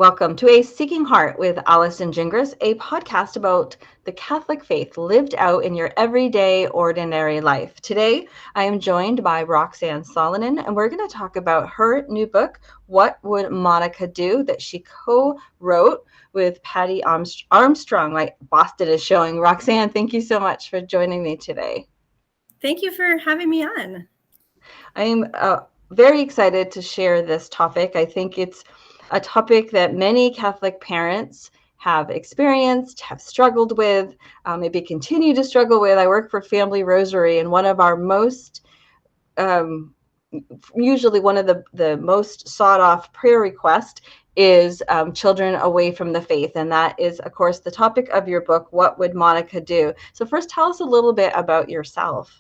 Welcome to A Seeking Heart with Allison Gingras, a podcast about the Catholic faith lived out in your everyday, ordinary life. Today, I am joined by Roxanne Solonen, and we're going to talk about her new book, What Would Monica Do?, that she co-wrote with Patty Armstrong. My Boston is showing. Roxanne, thank you so much for joining me today. Thank you for having me on. I'm very excited to share this topic. I think it's a topic that many Catholic parents have experienced, have struggled with, maybe continue to struggle with. I work for Family Rosary, and one of our most, usually one of the most sought off prayer requests is children away from the faith. And that is, of course, the topic of your book, What Would Monica Do? So first, tell us a little bit about yourself.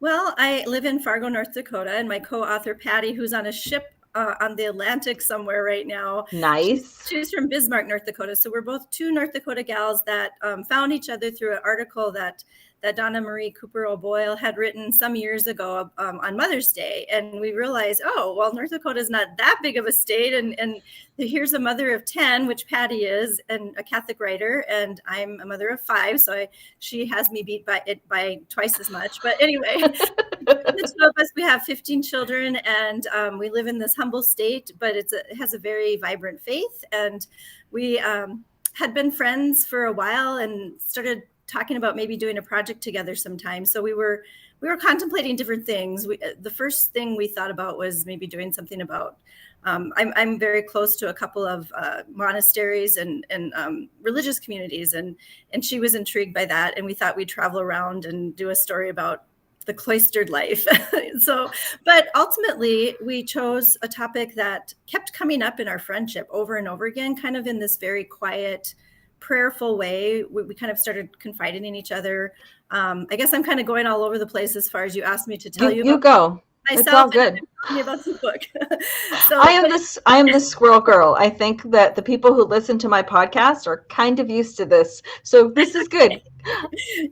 Well, I live in Fargo, North Dakota, and my co-author, Patty, who's on a ship on the Atlantic somewhere right now. Nice. She's from Bismarck, North Dakota. So we're both two North Dakota gals that found each other through an article that Donna Marie Cooper O'Boyle had written some years ago on Mother's Day. And we realized, oh, well, North Dakota is not that big of a state. And here's a mother of 10, which Patty is, and a Catholic writer. And I'm a mother of 5. So she has me beat by twice as much. But anyway, the two of us, we have 15 children, and we live in this humble state, but it has a very vibrant faith. And we had been friends for a while and started talking about maybe doing a project together sometime. So we were contemplating different things. The first thing we thought about was maybe doing something about. I'm very close to a couple of monasteries and religious communities, and she was intrigued by that. And we thought we'd travel around and do a story about the cloistered life. But ultimately we chose a topic that kept coming up in our friendship over and over again, kind of in this very quiet, prayerful way. We kind of started confiding in each other. I guess I'm kind of going all over the place as far as you asked me to tell you. You go. Myself, it's all good. Tell me about the book. I am this squirrel girl. I think that the people who listen to my podcast are kind of used to this, so this is good.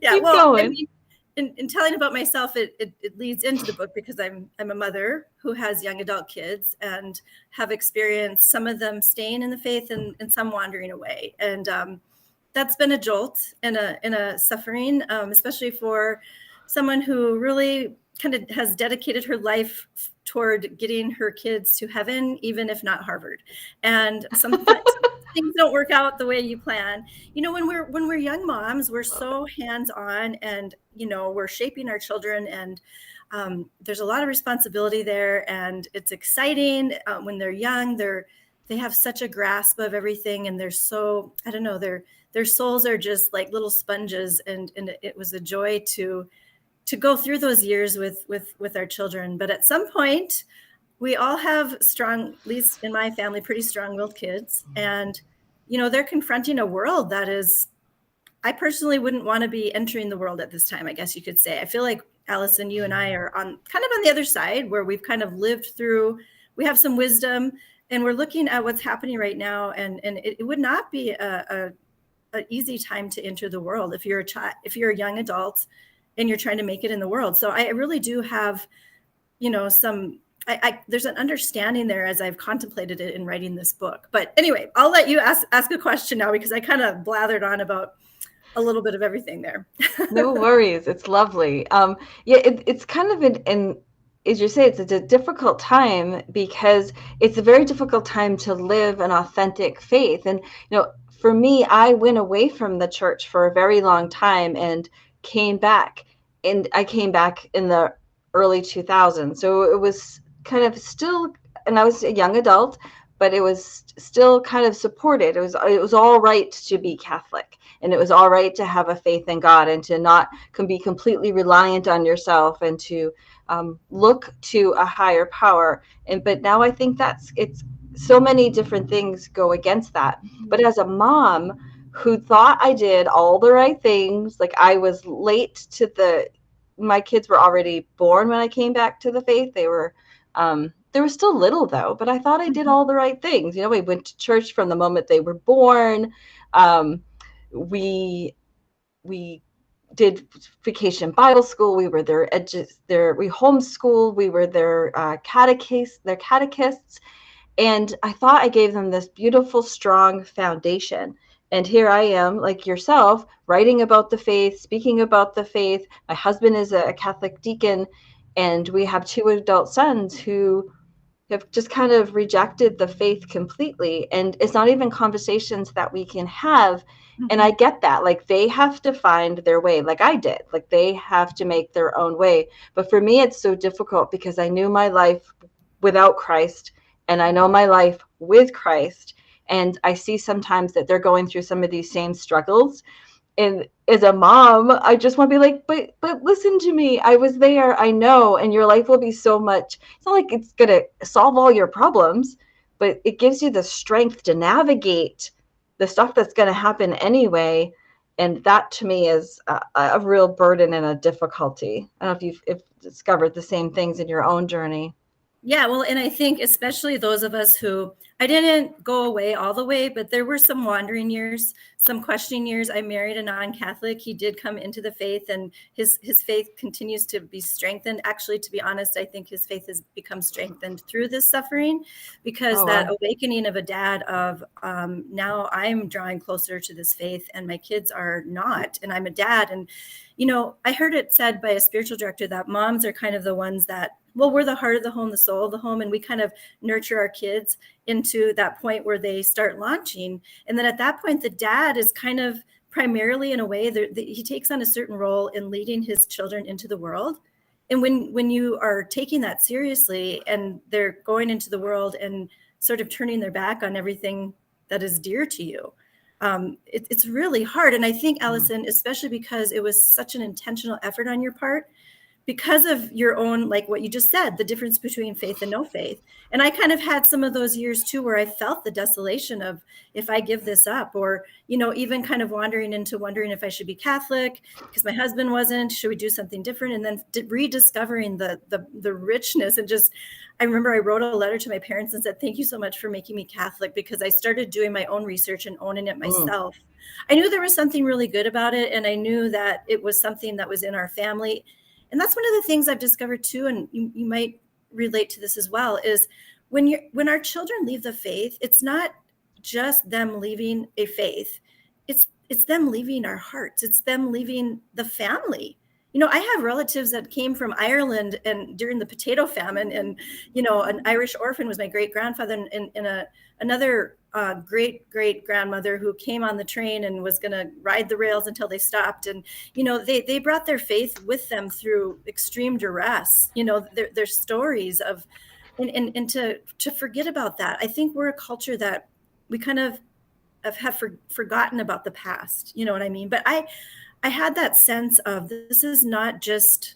Yeah, keep going. I mean, in telling about myself, it leads into the book because I'm a mother who has young adult kids and have experienced some of them staying in the faith and some wandering away. And that's been a jolt and a suffering, especially for someone who really kind of has dedicated her life toward getting her kids to heaven, even if not Harvard. And sometimes things don't work out the way you plan. You know, when we're young moms, we're so hands-on, and we're shaping our children, and there's a lot of responsibility there, and it's exciting. When they're young, they have such a grasp of everything, and they're so, I don't know, their souls are just like little sponges, and it was a joy to go through those years with our children. But at some point, we all have strong, at least in my family, pretty strong-willed kids. And, they're confronting a world that is, I personally wouldn't want to be entering the world at this time, I guess you could say. I feel like, Allison, you and I are kind of on the other side, where we've kind of lived through, we have some wisdom, and we're looking at what's happening right now. And it would not be an easy time to enter the world if you're a child, if you're a young adult and you're trying to make it in the world. So I really do have, there's an understanding there as I've contemplated it in writing this book. But anyway, I'll let you ask a question now, because I kind of blathered on about a little bit of everything there. No worries. It's lovely. It's kind of as you say, it's a difficult time, because it's a very difficult time to live an authentic faith. And, for me, I went away from the church for a very long time and came back. And I came back in the early 2000s. So it was kind of still, and I was a young adult, but it was still kind of supported. It was all right to be Catholic, and it was all right to have a faith in God, and to not be completely reliant on yourself, and to look to a higher power. But now I think it's so many different things go against that. But as a mom who thought I did all the right things, like I was late to my kids were already born when I came back to the faith. They were still little though, but I thought I did all the right things. We went to church from the moment they were born. We did vacation Bible school. We were we homeschooled. We were their catechists. And I thought I gave them this beautiful, strong foundation. And here I am, like yourself, writing about the faith, speaking about the faith. My husband is a Catholic deacon, and we have two adult sons who have just kind of rejected the faith completely. And it's not even conversations that we can have. And I Mhm. get that. Like they have to find their way, like I did. Like they have to make their own way. But for me, it's so difficult because I knew my life without Christ and I know my life with Christ. And I see sometimes that they're going through some of these same struggles, and as a mom, I just want to be like, but listen to me. I was there. I know. And your life will be so much. It's not like it's gonna solve all your problems, but it gives you the strength to navigate the stuff that's gonna happen anyway. And that to me is a real burden and a difficulty. I don't know if you've discovered the same things in your own journey. Yeah, well, and I think especially those of us who I didn't go away all the way, but there were some wandering years, some questioning years. I married a non-Catholic. He did come into the faith, and his faith continues to be strengthened. Actually, to be honest, I think his faith has become strengthened through this suffering, because Oh, that wow. awakening of a dad of now I'm drawing closer to this faith, and my kids are not, and I'm a dad. And I heard it said by a spiritual director that moms are kind of the ones that, well, we're the heart of the home, the soul of the home, and we kind of nurture our kids into that point where they start launching. And then at that point, the dad is kind of primarily, in a way, he takes on a certain role in leading his children into the world. And when you are taking that seriously and they're going into the world and sort of turning their back on everything that is dear to you, it's really hard. And I think, Mm. Allison, especially because it was such an intentional effort on your part, because of your own, like what you just said, the difference between faith and no faith. And I kind of had some of those years too, where I felt the desolation of, if I give this up, or, even kind of wandering into wondering if I should be Catholic because my husband wasn't, should we do something different? And then rediscovering the richness. And just, I remember I wrote a letter to my parents and said, thank you so much for making me Catholic, because I started doing my own research and owning it Mm. myself. I knew there was something really good about it. And I knew that it was something that was in our family. And that's one of the things I've discovered too, and you might relate to this as well, is when our children leave the faith, it's not just them leaving a faith, it's them leaving our hearts, it's them leaving the family. I have relatives that came from Ireland and during the potato famine, and an Irish orphan was my great grandfather, and another great great grandmother who came on the train and was going to ride the rails until they stopped. And they brought their faith with them through extreme duress. Their stories of, and to forget about that. I think we're a culture that we kind of have forgotten about the past. You know what I mean? But I had that sense of, this is not just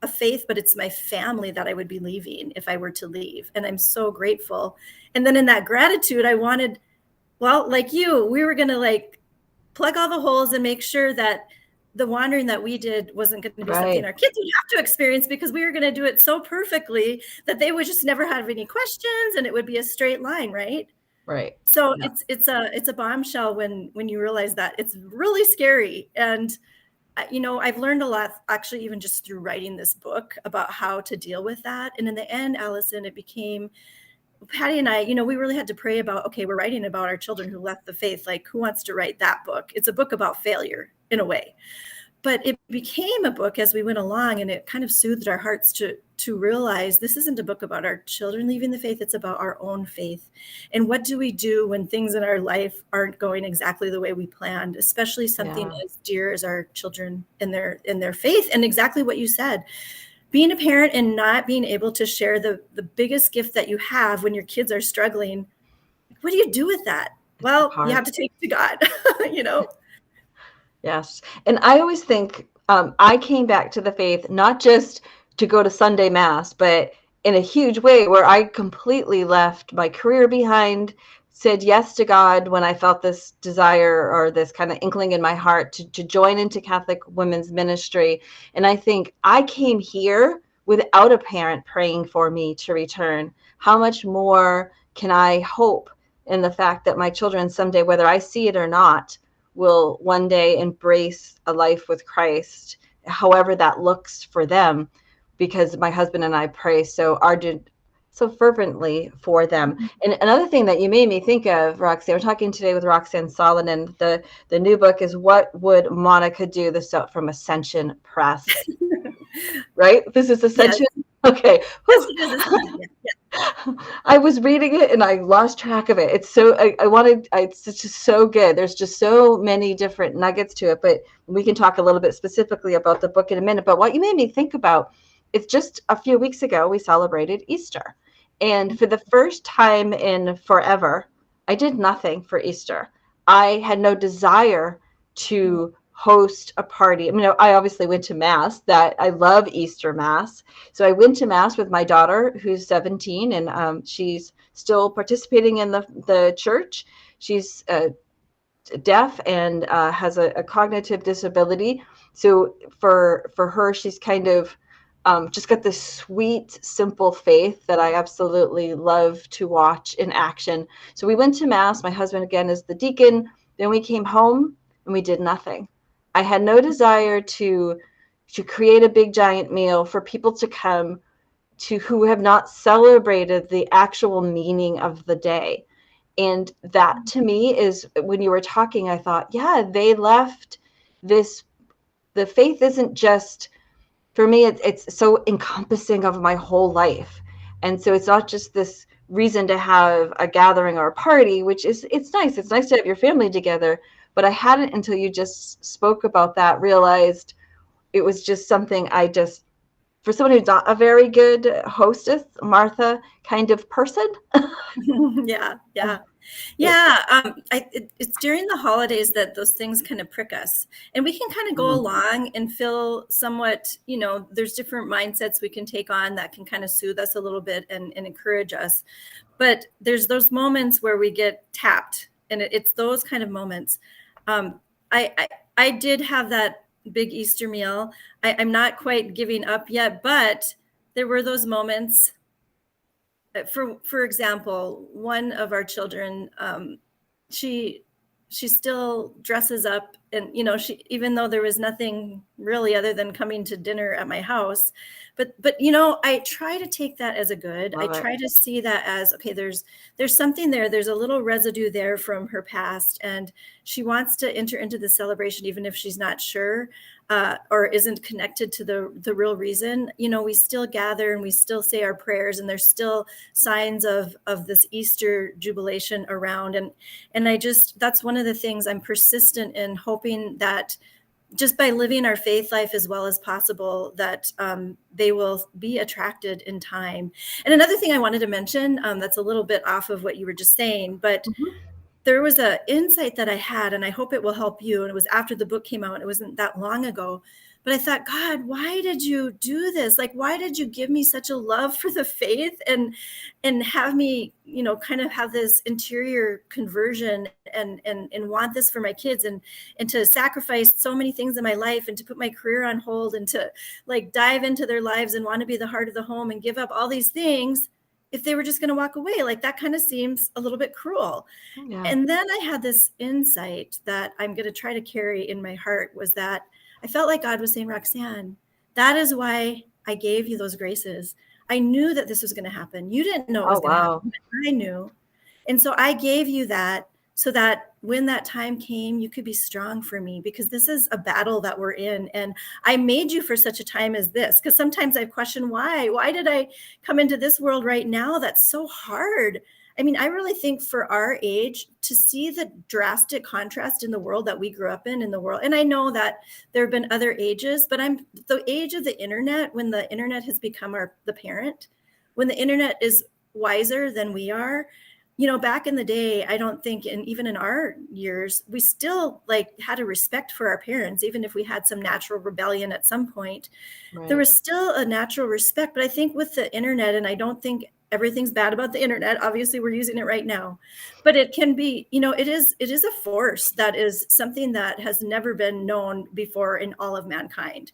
a faith, but it's my family that I would be leaving if I were to leave. And I'm so grateful. And then in that gratitude, I wanted, well, like you, we were going to like plug all the holes and make sure that the wandering that we did wasn't going to be something Right. our kids would have to experience, because we were going to do it so perfectly that they would just never have any questions and it would be a straight line, right? Right. So Yeah. it's a bombshell when you realize that. It's really scary. And I've learned a lot, actually, even just through writing this book, about how to deal with that. And in the end, Allison, it became Patty and I, we really had to pray about, okay, we're writing about our children who left the faith. Like, who wants to write that book? It's a book about failure in a way. But it became a book as we went along, and it kind of soothed our hearts to realize this isn't a book about our children leaving the faith. It's about our own faith. And what do we do when things in our life aren't going exactly the way we planned, especially something Yeah. as dear as our children in their faith. And exactly what you said, being a parent and not being able to share the biggest gift that you have when your kids are struggling. What do you do with that? It's Well, you hard. have to take it to God, you know? Yes. And I always think I came back to the faith not just to go to Sunday Mass, but in a huge way where I completely left my career behind, said yes to God when I felt this desire or this kind of inkling in my heart to join into Catholic women's ministry. And I think I came here without a parent praying for me to return. How much more can I hope in the fact that my children someday, whether I see it or not, will one day embrace a life with Christ, however that looks for them, because my husband and I pray so ardent, so fervently for them. And another thing that you made me think of, Roxanne, we're talking today with Roxanne Solomon. The new book is What Would Monica Do? This out from Ascension Press, right? This is Yes, Ascension. Okay. yes, Whew. it is. Ascension. Yeah, I was reading it and I lost track of it. It's so I wanted. It's just so good. There's just so many different nuggets to it. But we can talk a little bit specifically about the book in a minute. But what you made me think about, it's just a few weeks ago we celebrated Easter, and for the first time in forever, I did nothing for Easter. I had no desire yeah. to host a party. I mean, I obviously went to mass. That I love Easter mass, so I went to mass with my daughter, who's 17, and she's still participating in the church. She's deaf and has a cognitive disability. So for her, she's kind of just got this sweet, simple faith that I absolutely love to watch in action. So we went to mass. My husband again is the deacon. Then we came home and we did nothing. I had no desire to create a big giant meal for people to come to who have not celebrated the actual meaning of the day. And that to me is when you were talking, I thought, yeah, they left this. The faith isn't just for me, it's so encompassing of my whole life. And so it's not just this reason to have a gathering or a party, which is it's nice. It's nice to have your family together. But I hadn't until you just spoke about that realized it was just something I just for someone who's not a very good hostess, Martha kind of person. Yeah, yeah. it, Yeah, it's during the holidays that those things kind of prick us, and we can kind of go mm, along and feel somewhat, there's different mindsets we can take on that can kind of soothe us a little bit and encourage us. But there's those moments where we get tapped, and it's those kind of moments. Um, I did have that big Easter meal. I'm not quite giving up yet, but there were those moments for example, one of our children, she she still dresses up, and she, even though there was nothing really other than coming to dinner at my house, but I try to take that as a good. I love it. try to see that as, okay, there's something there, there's a little residue there from her past, and she wants to enter into the celebration even if she's not sure, or isn't connected to the real reason. We still gather and we still say our prayers, and there's still signs of this Easter jubilation around. And that's one of the things I'm persistent in, hoping that just by living our faith life as well as possible, that they will be attracted in time. And another thing I wanted to mention, that's a little bit off of what you were just saying, but Mhm. there was an insight that I had, and I hope it will help you. And it was after the book came out. It wasn't that long ago. But I thought, God, why did you do this? Like, why did you give me such a love for the faith and have me, kind of have this interior conversion and want this for my kids, and to sacrifice so many things in my life, and to put my career on hold, and to like dive into their lives and want to be the heart of the home and give up all these things if they were just going to walk away? Like, that kind of seems a little bit cruel. Yeah. And then I had this insight that I'm going to try to carry in my heart, was that I felt like God was saying, Roxanne, that is why I gave you those graces. I knew that this was going to happen. You didn't know it Oh was going to wow. happen, but I knew. And so I gave you that so that when that time came, you could be strong for me, because this is a battle that we're in. And I made you for such a time as this, because sometimes I question why did I come into this world right now that's so hard? I mean, I really think for our age, to see the drastic contrast in the world that we grew up in the world. And I know that there have been other ages, but I'm the age of the internet, when the internet has become the parent, when the internet is wiser than we are. Back in the day, I don't think, and even in our years, we still like had a respect for our parents, even if we had some natural rebellion at some point. There Right. was still a natural respect. But I think with the internet, and I don't think everything's bad about the internet, obviously we're using it right now, but it can be, it is a force that is something that has never been known before in all of mankind.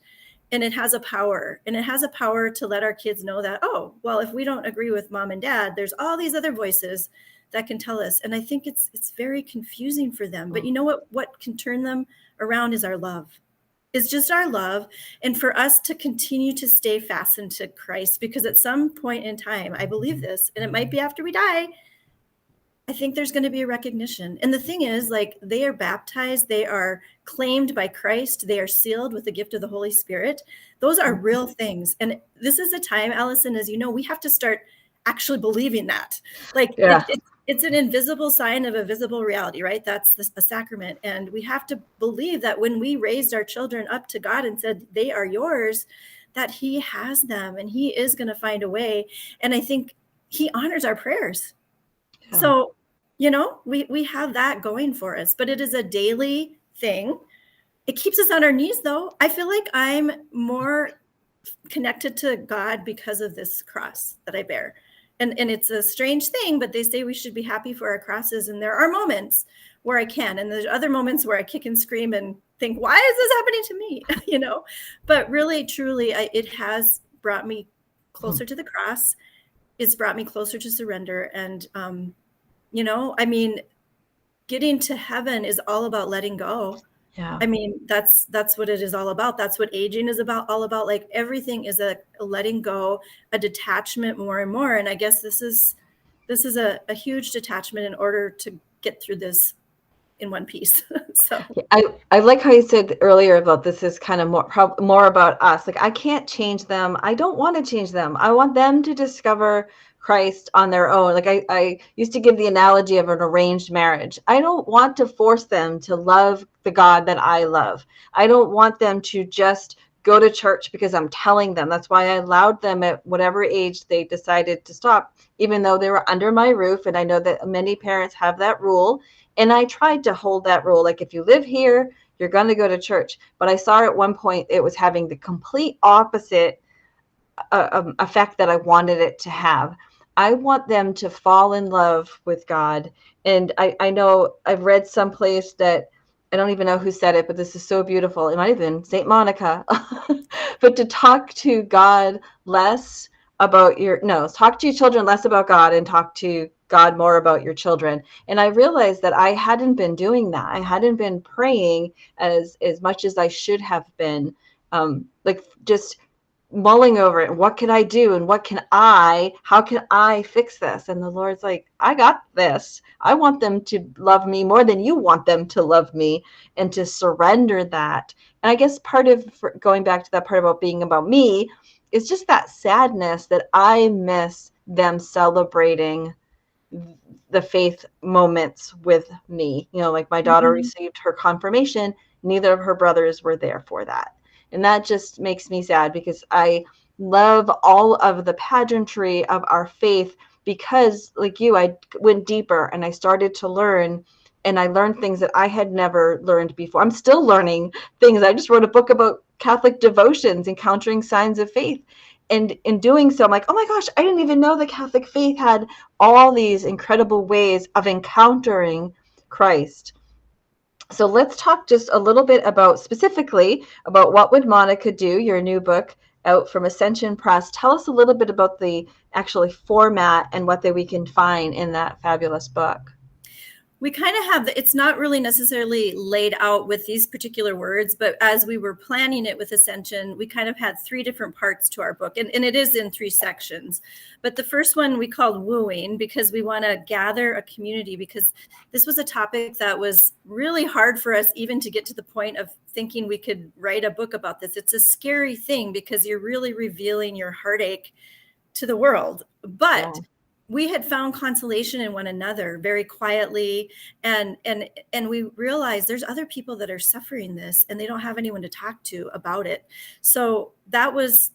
And it has a power, and it has a power to let our kids know that, oh, well, if we don't agree with mom and dad, there's all these other voices that can tell us. And I think it's very confusing for them. But Mm. you know what can turn them around is our love. is just our love, and for us to continue to stay fastened to Christ, because at some point in time, I believe this, and it might be after we die, I think there's going to be a recognition. And the thing is, like, they are baptized, they are claimed by Christ, they are sealed with the gift of the Holy Spirit. Those are real things. And this is a time, Allison, as you know, we have to start actually believing that. Like, Yeah. it's an invisible sign of a visible reality, right? That's a sacrament. And we have to believe that when we raised our children up to God and said, they are yours, that He has them and He is going to find a way. And I think He honors our prayers. Yeah. So, we have that going for us, but it is a daily thing. It keeps us on our knees, though. I feel like I'm more connected to God because of this cross that I bear. And it's a strange thing, but they say we should be happy for our crosses. And there are moments where I can, and there's other moments where I kick and scream and think, why is this happening to me? But really, truly, it has brought me closer to the cross. It's brought me closer to surrender. And, I mean, getting to heaven is all about letting go. Yeah. I mean, that's what it is all about. That's what aging is all about. Like, everything is a letting go, a detachment more and more. And I guess this is a huge detachment in order to get through this in one piece. So I like how you said earlier about this is kind of more about us. Like, I can't change them. I don't want to change them. I want them to discover Christ on their own. Like, I used to give the analogy of an arranged marriage. I don't want to force them to love the God that I love. I don't want them to just go to church because I'm telling them. That's why I allowed them at whatever age they decided to stop, even though they were under my roof. And I know that many parents have that rule. And I tried to hold that rule. Like, if you live here, you're going to go to church. But I saw at one point it was having the complete opposite effect that I wanted it to have. I want them to fall in love with God. And I know I've read someplace that, I don't even know who said it, but this is so beautiful. It might have been St. Monica. But to talk to God less about talk to your children less about God and talk to God more about your children. And I realized that I hadn't been doing that. I hadn't been praying as much as I should have been. Like, just mulling over it. What can I do? And how can I fix this? And the Lord's like, I got this. I want them to love me more than you want them to love me, and to surrender that. And I guess part of going back to that part about being about me is just that sadness that I miss them celebrating the faith moments with me. Like, my daughter received her confirmation. Neither of her brothers were there for that. And that just makes me sad, because I love all of the pageantry of our faith, because, like you, I went deeper and I started to learn, and I learned things that I had never learned before. I'm still learning things. I just wrote a book about Catholic devotions, encountering signs of faith. And in doing so, I'm like, oh my gosh, I didn't even know the Catholic faith had all these incredible ways of encountering Christ. So let's talk just a little bit specifically about What Would Monica Do, your new book out from Ascension Press. Tell us a little bit about the actually format and what we can find in that fabulous book. We kind of have it's not really necessarily laid out with these particular words, but as we were planning it with Ascension, we kind of had 3 different parts to our book, and it is in 3 sections. But the first one we called Wooing, because we want to gather a community, because this was a topic that was really hard for us even to get to the point of thinking we could write a book about this. It's a scary thing, because you're really revealing your heartache to the world. But Yeah. we had found consolation in one another very quietly, and we realized there's other people that are suffering this, and they don't have anyone to talk to about it. So that was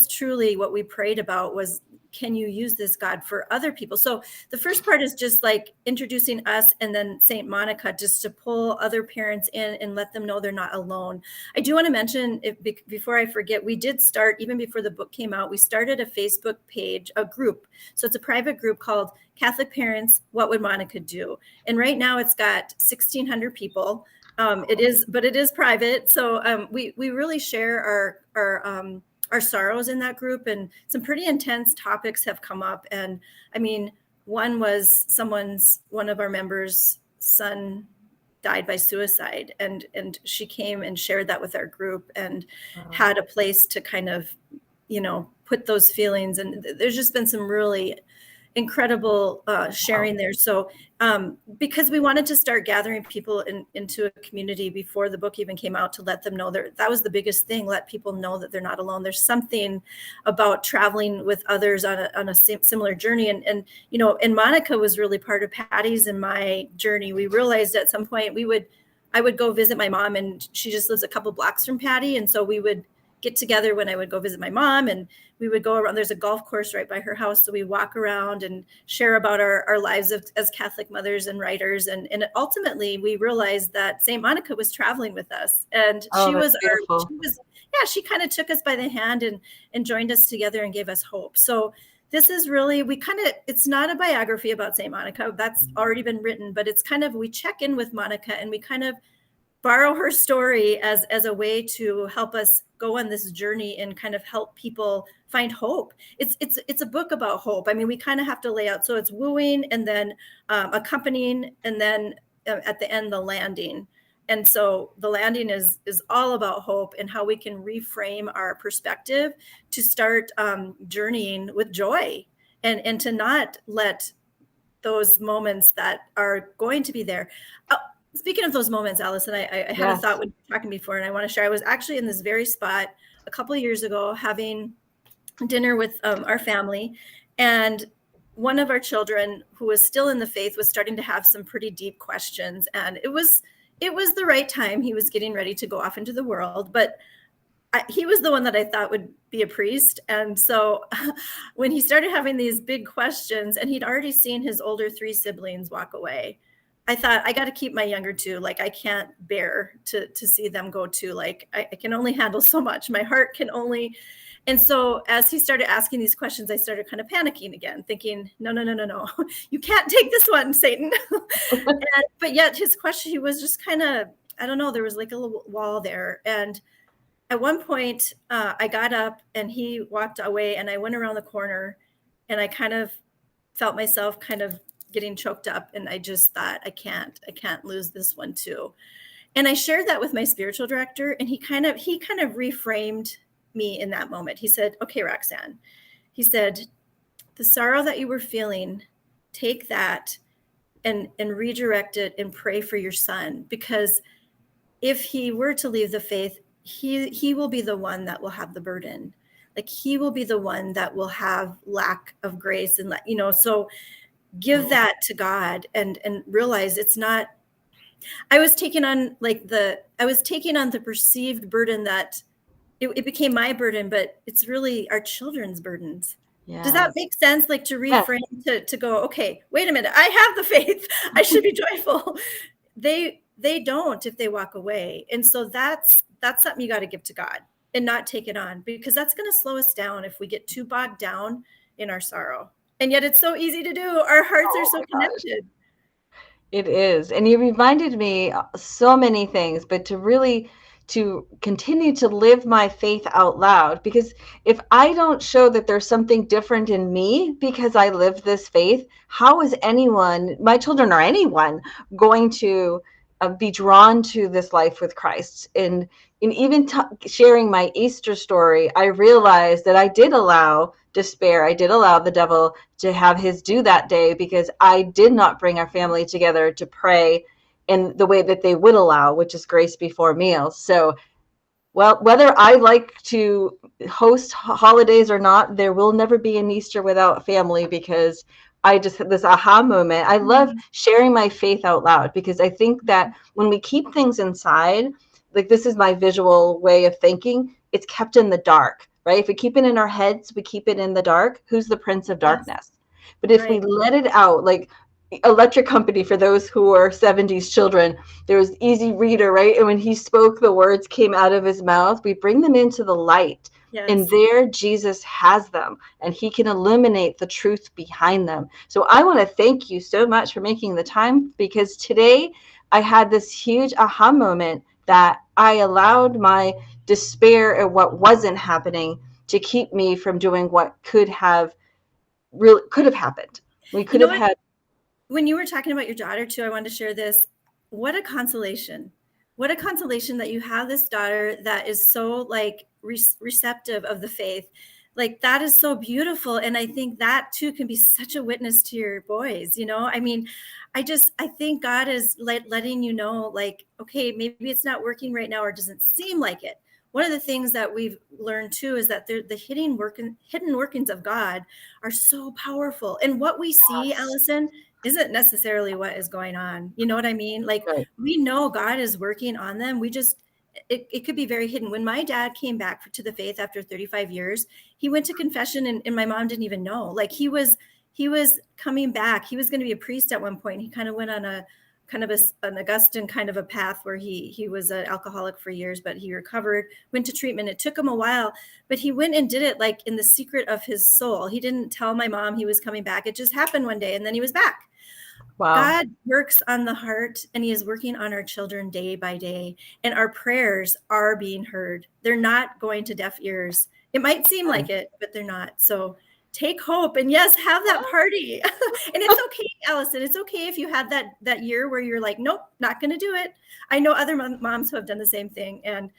truly what we prayed about, was, can you use this, God, for other people? So the first part is just like introducing us, and then St. Monica, just to pull other parents in and let them know they're not alone. I do want to mention, before I forget, we did start, even before the book came out, we started a Facebook page, a group. So it's a private group called Catholic Parents, What Would Monica Do? And right now it's got 1,600 people. It is private. So we really share our sorrows in that group, and some pretty intense topics have come up. And I mean, one was one of our members' son died by suicide, and she came and shared that with our group and Wow. had a place to kind of, put those feelings. And there's just been some really incredible Wow. sharing there. So because we wanted to start gathering people into a community before the book even came out, to let them know that was the biggest thing, let people know that they're not alone. There's something about traveling with others on a similar journey. And Monica was really part of Patty's and my journey. We realized at some point I would go visit my mom, and she just lives a couple blocks from Patty. And so we would get together when I would go visit my mom, and we would go around. There's a golf course right by her house. So we walk around and share about our lives as Catholic mothers and writers. And ultimately we realized that St. Monica was traveling with us, and Oh, that's beautiful. she kind of took us by the hand and joined us together and gave us hope. So this is really, it's not a biography about St. Monica. That's already been written, but it's kind of, we check in with Monica and we kind of borrow her story as a way to help us go on this journey and kind of help people find hope. It's a book about hope. I mean, we kind of have to lay out. So it's wooing, and then accompanying, and then at the end, the landing. And so the landing is all about hope and how we can reframe our perspective to start journeying with joy, and to not let those moments that are going to be there. Speaking of those moments, Allison, I had a Yes. thought when you were talking before, and I want to share. I was actually in this very spot a couple of years ago having dinner with our family, and one of our children, who was still in the faith, was starting to have some pretty deep questions, and it was the right time. He was getting ready to go off into the world, but he was the one that I thought would be a priest. And so when he started having these big questions, and he'd already seen his older 3 siblings walk away, I thought, I got to keep my younger 2. Like, I can't bear to see them go too. Like, I can only handle so much. My heart can only. And so as he started asking these questions, I started kind of panicking again, thinking, no, you can't take this one, Satan. But yet his question, he was just kind of, I don't know, there was like a little wall there. And at one point, I got up and he walked away, and I went around the corner, and I kind of felt myself kind of getting choked up. And I just thought, I can't lose this one too. And I shared that with my spiritual director, and he kind of reframed me in that moment. He said, okay, Roxanne, he said, the sorrow that you were feeling, take that and redirect it and pray for your son, because if he were to leave the faith, he will be the one that will have the burden. Like, he will be the one that will have lack of grace, and so give that to God, and realize it's not. I was taking on the perceived burden that it became my burden, but it's really our children's burdens. Does that Yes. make sense? Like, to Yes. reframe, to go, okay, wait a minute, I have the faith. I should be joyful. They don't if they walk away. And so that's something you got to give to God and not take it on, because that's going to slow us down if we get too bogged down in our sorrow. And yet it's so easy to do. Our hearts are Oh so my gosh. connected. It is. And you reminded me so many things, but to continue to live my faith out loud, because if I don't show that there's something different in me because I live this faith, how is anyone, my children or anyone, going to be drawn to this life with Christ? And even sharing my Easter story, I realized that I did allow despair. I did allow the devil to have his due that day, because I did not bring our family together to pray in the way that they would allow, which is grace before meals. So, well, whether I like to host holidays or not, there will never be an Easter without family, because I just had this aha moment. I love Mhm. sharing my faith out loud, because I think that when we keep things inside, like, this is my visual way of thinking, it's kept in the dark, right? If we keep it in our heads, we keep it in the dark. Who's the prince of Yes, darkness? But if we right. let it out, like Electric Company, for those who are 70s children, there was Easy Reader, right? And when he spoke, the words came out of his mouth. We bring them into the light, and Yes. there Jesus has them, and he can illuminate the truth behind them. So I want to thank you so much for making the time, because today I had this huge aha moment that I allowed my despair at what wasn't happening to keep me from doing what could have happened. We You could know have what? had. When you were talking about your daughter too, I wanted to share this. what a consolation. What a consolation that you have this daughter that is so like receptive of the faith. Like that is so beautiful. And I think that too can be such a witness to your boys, you know? I mean, I think God is letting you know, like, okay, maybe it's not working right now or doesn't seem like it. One of the things that we've learned too is that the hidden workings of God are so powerful. And what we see, Yes. Allison, isn't necessarily what is going on. You know what I mean? Like Right. we know God is working on them. We just, it could be very hidden. When my dad came back to the faith after 35 years, he went to confession and my mom didn't even know. Like he was coming back. He was going to be a priest at one point. He kind of went on a kind of an Augustine kind of a path where he was an alcoholic for years, but he recovered, went to treatment. It took him a while, but he went and did it like in the secret of his soul. He didn't tell my mom he was coming back. It just happened one day and then he was back. Wow. God works on the heart and he is working on our children day by day. And our prayers are being heard. They're not going to deaf ears. It might seem like it, but they're not. So take hope and yes, have that party. And it's okay, Allison. It's okay if you had that year where you're like, nope, not going to do it. I know other moms who have done the same thing. And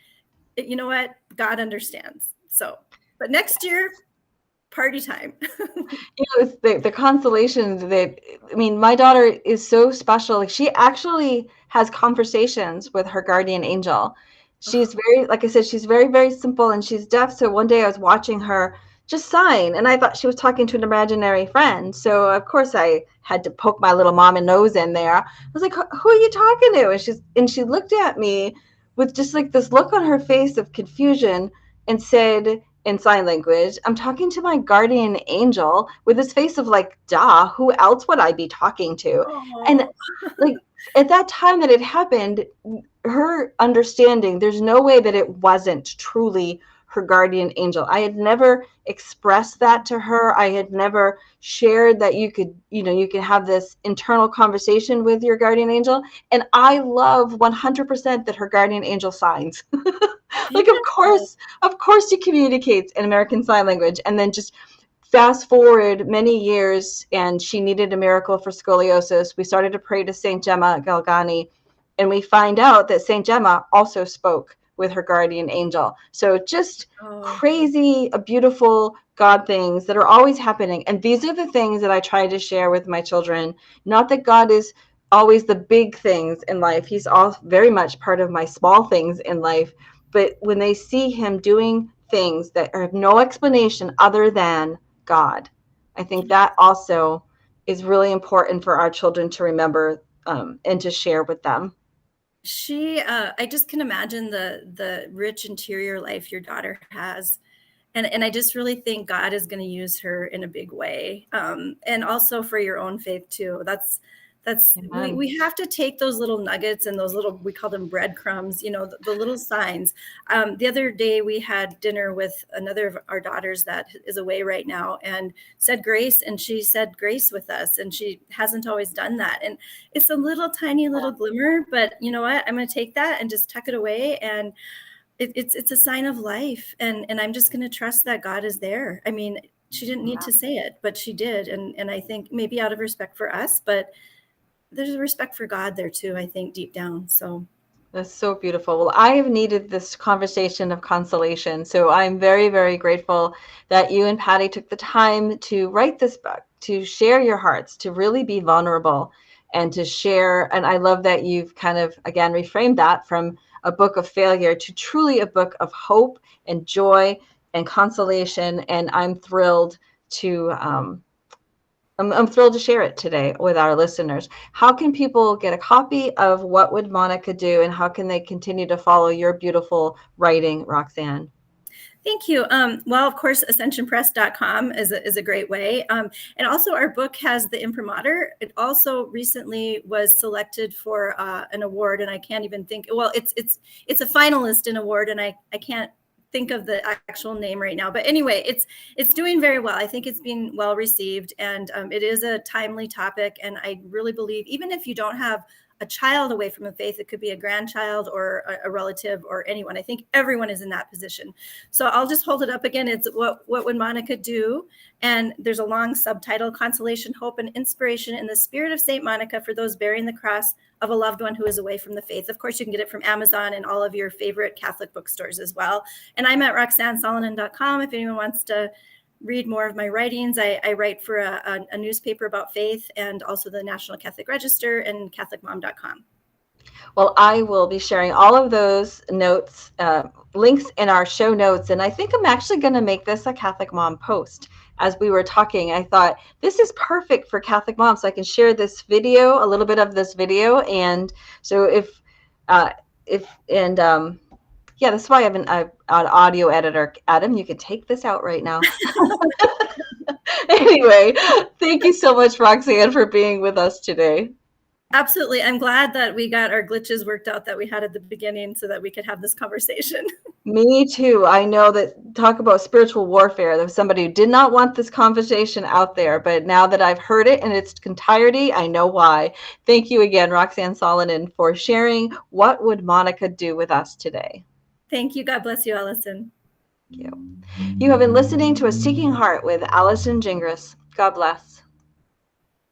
you know what? God understands. So, but next year, party time. It's the consolation that, I mean, my daughter is so special. Like she actually has conversations with her guardian angel. She's very, like I said, she's very, very simple and she's deaf. So one day I was watching her just sign and I thought she was talking to an imaginary friend. So of course I had to poke my little mama nose in there. I was like, who are you talking to? And she looked at me with just like this look on her face of confusion and said, in sign language, I'm talking to my guardian angel, with this face of like, duh, who else would I be talking to? And Oh, like at that time that it happened, her understanding, there's no way that it wasn't truly her guardian angel. I had never expressed that to her. I had never shared that you could have this internal conversation with your guardian angel. And I love 100% that her guardian angel signs. Like, beautiful. of course, he communicates in American Sign Language. And then just fast forward many years, and she needed a miracle for scoliosis. We started to pray to Saint Gemma Galgani, and we find out that Saint Gemma also spoke with her guardian angel. So just Oh, crazy, beautiful God things that are always happening. And these are the things that I try to share with my children. Not that God is always the big things in life. He's all very much part of my small things in life. But when they see him doing things that have no explanation other than God, I think that also is really important for our children to remember, and to share with them. I just can imagine the rich interior life your daughter has. And I just really think God is going to use her in a big way. And also for your own faith too. Amen. We have to take those little nuggets and those little, we call them breadcrumbs, you know, the little signs. The other day we had dinner with another of our daughters that is away right now and said grace, and she said grace with us, and she hasn't always done that. And it's a little tiny little glimmer, but you know what? I'm going to take that and just tuck it away, and it's a sign of life, and I'm just going to trust that God is there. I mean, she didn't need to say it, but she did, and I think maybe out of respect for us, but there's a respect for God there too, I think, deep down. So That's so beautiful. Well, I have needed this conversation of consolation. So I'm very, very grateful that you and Patty took the time to write this book, to share your hearts, to really be vulnerable and to share. And I love that you've kind of, again, reframed that from a book of failure to truly a book of hope and joy and consolation. And to, I'm thrilled to share it today with our listeners. How can people get a copy of What Would Monica Do, and how can they continue to follow your beautiful writing, Roxanne? thank you. Well, of course, ascensionpress.com is a great way. And also our book has the imprimatur. It also recently was selected for an award, and I can't even think, well, it's a finalist in award, and I can't think of the actual name right now. But anyway, it's doing very well. I think it's being well received, and it is a timely topic. And I really believe, even if you don't have a child away from the faith. It could be a grandchild or a relative or anyone. I think everyone is in that position. So I'll just hold it up again. It's what would Monica do? And there's a long subtitle: Consolation, Hope, and Inspiration in the Spirit of Saint Monica for those bearing the cross of a loved one who is away from the faith. Of course, you can get it from Amazon and all of your favorite Catholic bookstores as well. And I'm at roxannesolonen.com if anyone wants to read more of my writings. I write for a newspaper about faith, and also the National Catholic Register and catholicmom.com. Well, I will be sharing all of those notes, links in our show notes. And I think I'm actually going to make this a Catholic Mom post. As we were talking, I thought this is perfect for Catholic moms. So I can share this video, a little bit of this video. And so yeah, that's why I have an audio editor. Adam, you can take this out right now. Anyway, thank you so much, Roxanne, for being with us today. Absolutely. I'm glad that we got our glitches worked out that we had at the beginning so that we could have this conversation. Me too. I know that, talk about spiritual warfare. There was somebody who did not want this conversation out there, but now that I've heard it in its entirety, I know why. Thank you again, Roxanne Solonen, for sharing What Would Monica Do with us today. Thank you. God bless you, Allison. Thank you. You have been listening to A Seeking Heart with Allison Gingras. God bless.